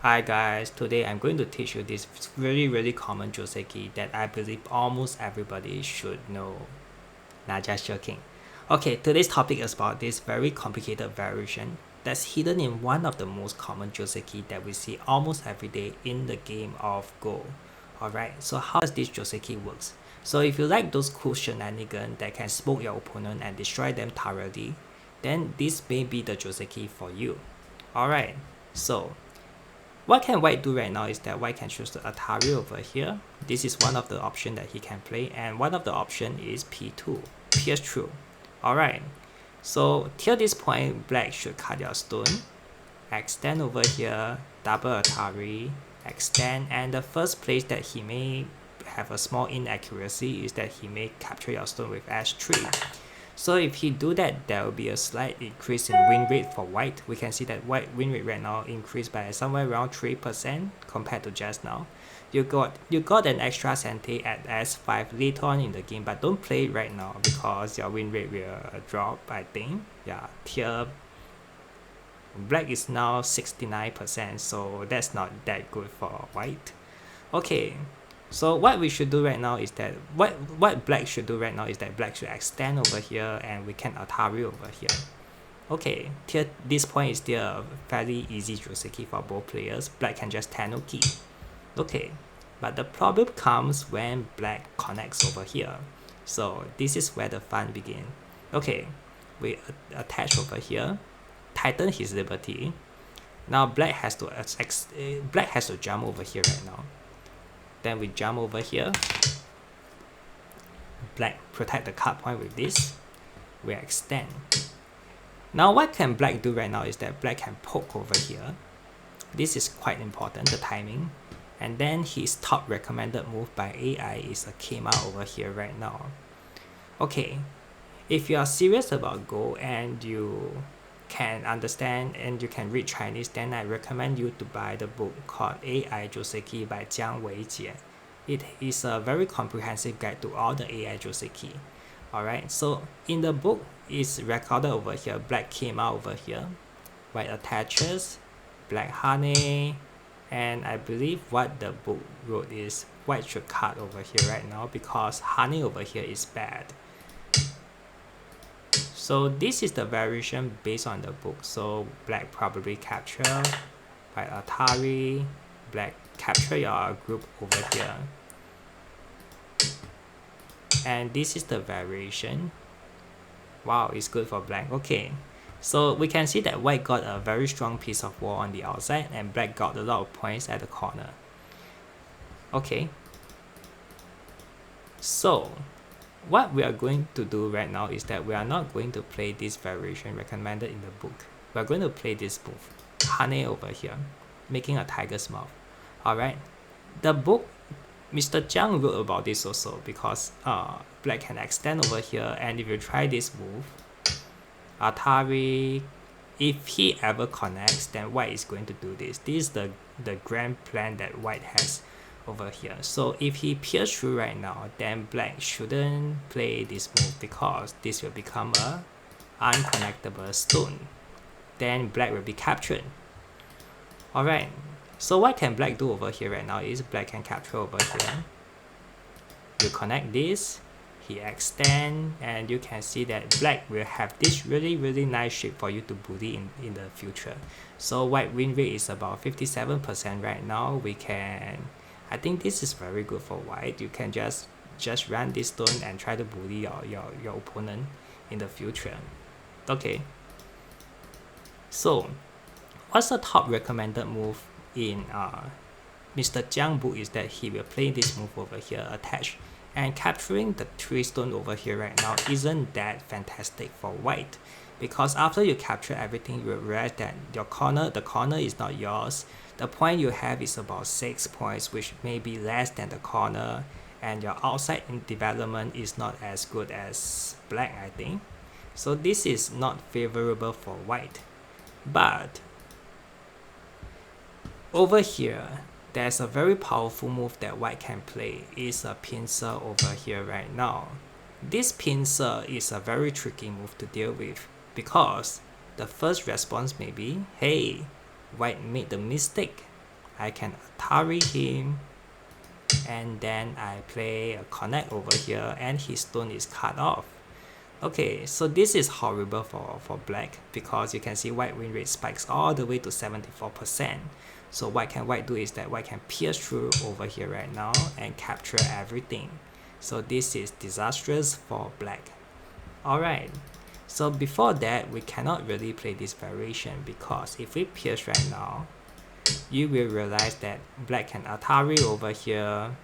Hi guys, today I'm going to teach you this really common joseki that I believe almost everybody should know. Not just joking. Okay, today's topic is about this very complicated variation that's hidden in one of the most common joseki that we see almost every day in the game of Go. Alright, so how does this joseki works? So if you like those cool shenanigans that can smoke your opponent and destroy them thoroughly, then this may be the joseki for you. Alright, so what can white do right now is that white can choose the Atari over here. This is one of the options that he can play, and one of the option is P2, pierce through. Alright, so till this point, black should cut your stone, extend over here, double Atari, extend, and the first place that he may have a small inaccuracy is that he may capture your stone with S3. So if he do that, there will be a slight increase in win rate for white. We can see that white win rate right now increased by somewhere around 3% compared to just now. You got an extra cente at S5 later on in the game, but don't play it right now because your win rate will drop, I think. Yeah, tier black is now 69%, so that's not that good for white. Okay, so what we should do right now is that what black should do right now is that black should extend over here and we can Atari over here. Okay, till this point is still a fairly easy joseki for both players. Black can just Tanuki. Okay, but the problem comes when black connects over here. So this is where the fun begins. Okay, we attach over here, tighten his liberty. Now black has to jump over here right now. Then we jump over here. Black protect the card point with this. We extend. Now what can black do right now is that black can poke over here. This is quite important, the timing. And then his top recommended move by AI is a Kema over here right now. Okay, if you are serious about Go and you can understand and you can read Chinese, then I recommend you to buy the book called AI Joseki by Jiang Weijie. It is a very comprehensive guide to all the AI Joseki. Alright, so in the book, it's recorded over here, black came out over here, white attaches, black honey, and I believe what the book wrote is white should cut over here right now because honey over here is bad. So this is the variation based on the book. So black probably capture, white Atari, black capture your group over here. And this is the variation. Wow, it's good for black. Okay, so we can see that white got a very strong piece of wall on the outside and black got a lot of points at the corner. Okay, so what we are going to do right now is that we are not going to play this variation recommended in the book. We are going to play this move, honey over here, making a tiger's mouth. Alright, the book, Mr. Jiang wrote about this also because black can extend over here, and if you try this move, Atari, if he ever connects, then white is going to do this. This is the grand plan that white has over here. So if he pierces through right now, then black shouldn't play this move because this will become a unconnectable stone. Then black will be captured. Alright, so what can black do over here right now is black can capture over here. You connect this, he extend, and you can see that black will have this really nice shape for you to bully in the future. So white win rate is about 57% right now. We can, I think this is very good for white. You can just run this stone and try to bully your opponent in the future. Okay, so what's the top recommended move in Mr. Jiang book is that he will play this move over here, attach, and capturing the 3 stone over here right now isn't that fantastic for white because after you capture everything, you will realize that the corner is not yours. The point you have is about 6 points, which may be less than the corner, and your outside in development is not as good as black, I think. So this is not favorable for white. But over here, there's a very powerful move that white can play. It's a pincer over here right now. This pincer is a very tricky move to deal with because the first response may be, hey, white made the mistake I can Atari him, and then I play a connect over here and his stone is cut off. Okay, so this is horrible for black because you can see white win rate spikes all the way to 74%. So what can white do is that white can pierce through over here right now and capture everything. So this is disastrous for black. Alright, so before that we cannot really play this variation because if we pierce right now, you will realize that black can Atari over here.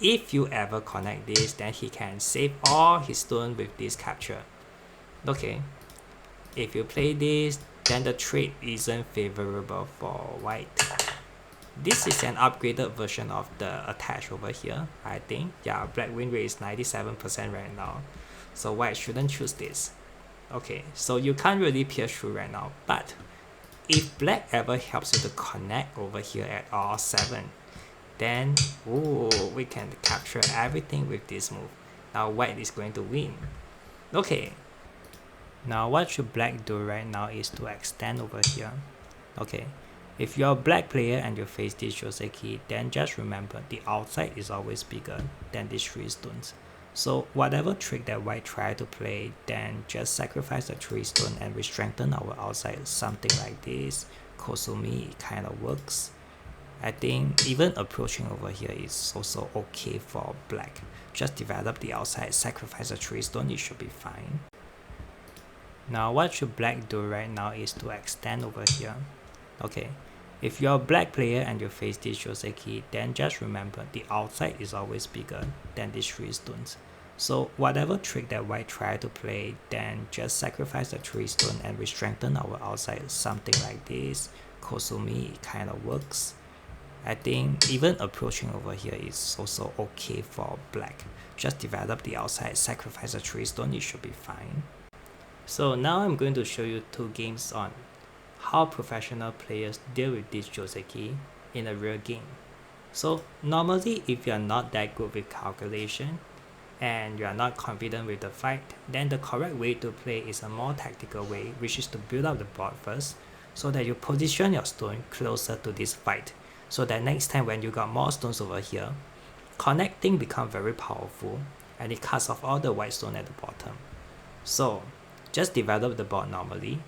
If you ever connect this, then he can save all his stone with this capture. Okay, if you play this, then the trade isn't favorable for white. This is an upgraded version of the attach over here, I think. Yeah, black win rate is 97% right now, so white shouldn't choose this. Okay, so you can't really pierce through right now, but if black ever helps you to connect over here at R7, then we can capture everything with this move. Now white is going to win. Okay, now what should black do right now is to extend over here. Okay, if you're a black player and you face this joseki, then just remember the outside is always bigger than these 3 stones. So whatever trick that white try to play, then just sacrifice the 3 stone and we strengthen our outside. Something like this, Kosumi, kind of works. I think even approaching over here is also okay for black. Just develop the outside, sacrifice a 3 stone, it should be fine. Now what should black do right now is to extend over here. Okay, if you're a black player and you face this joseki, then just remember the outside is always bigger than these 3 stones. So whatever trick that white try to play, then just sacrifice the 3 stone and we strengthen our outside. Something like this, Kosumi, kind of works. I think even approaching over here is also okay for black. Just develop the outside, sacrifice a 3 stone, it should be fine. So now I'm going to show you 2 games on how professional players deal with this joseki in a real game. So normally if you're not that good with calculation and you are not confident with the fight, then the correct way to play is a more tactical way, which is to build up the board first so that you position your stone closer to this fight. So that next time when you got more stones over here, connecting become very powerful and it cuts off all the white stone at the bottom. So just develop the board normally.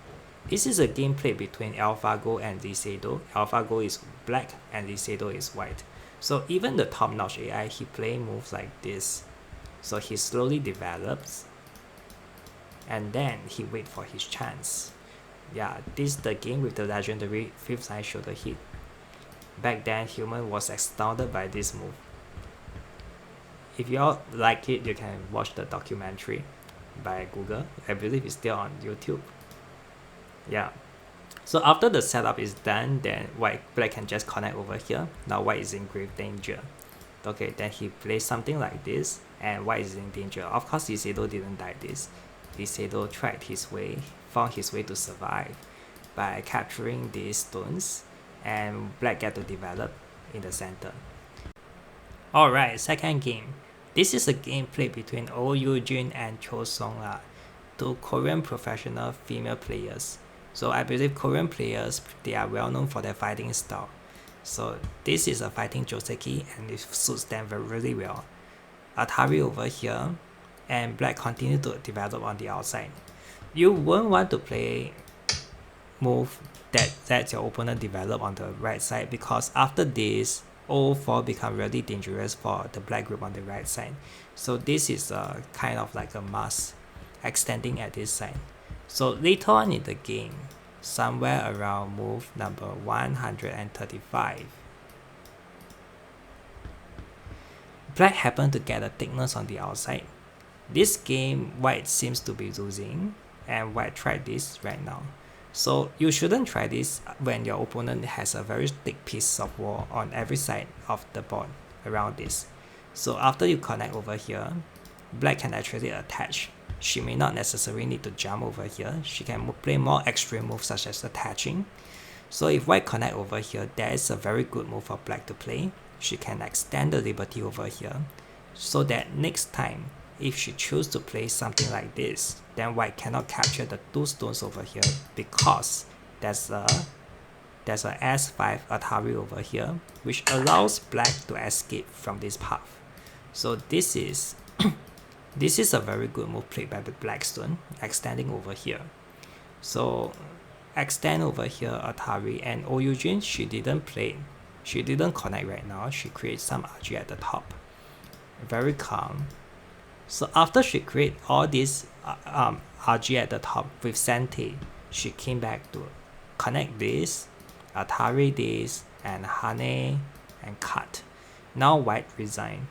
This is a game played between AlphaGo and Lisedo. AlphaGo is black and Lisedo is white. So even the top-notch AI, he play moves like this. So he slowly develops and then he wait for his chance. Yeah, this is the game with the legendary 5th side shoulder hit. Back then, human was astounded by this move. If you all like it, you can watch the documentary by Google. I believe it's still on YouTube. Yeah. So after the setup is done, then black can just connect over here. Now white is in grave danger. Okay, then he plays something like this, and white is in danger. Of course, Lisedo didn't die this. Lisedo tried his way, found his way to survive by capturing these stones, and black get to develop in the center. Alright, second game. This is a game played between Oh Yoo-jin and Cho Song-la, 2 Korean professional female players. So I believe Korean players, they are well known for their fighting style. So this is a fighting joseki and it suits them really well. Atari over here, and black continue to develop on the outside. You won't want to play move that lets your opponent develop on the right side because after this, all 4 become really dangerous for the black group on the right side. So this is a kind of like a must extending at this side. So later on in the game, somewhere around move number 135, black happened to get a thickness on the outside. This game white seems to be losing and white tried this right now. So you shouldn't try this when your opponent has a very thick piece of wall on every side of the board around this. So after you connect over here, black can actually attach. She may not necessarily need to jump over here. She can play more extreme moves such as attaching. So if white connect over here, that is a very good move for black to play. She can extend the liberty over here so that next time if she chooses to play something like this, then white cannot capture the 2 stones over here because there's a there's a S5 Atari over here, which allows black to escape from this path. So this is this is a very good move played by the Blackstone, extending over here. So extend over here Atari, and Oyujin, she didn't connect right now. She creates some RG at the top. Very calm. So after she create all this RG at the top with Sente, she came back to connect this, Atari this, and Hane, and cut. Now white resign.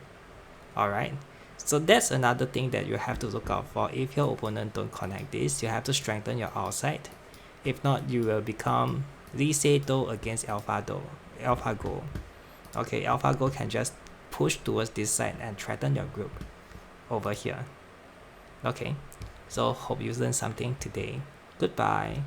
Alright, so that's another thing that you have to look out for. If your opponent don't connect this, you have to strengthen your outside. If not, you will become Lise Do against AlphaGo. Okay, AlphaGo can just push towards this side and threaten your group over here. Okay, so hope you learned something today. Goodbye.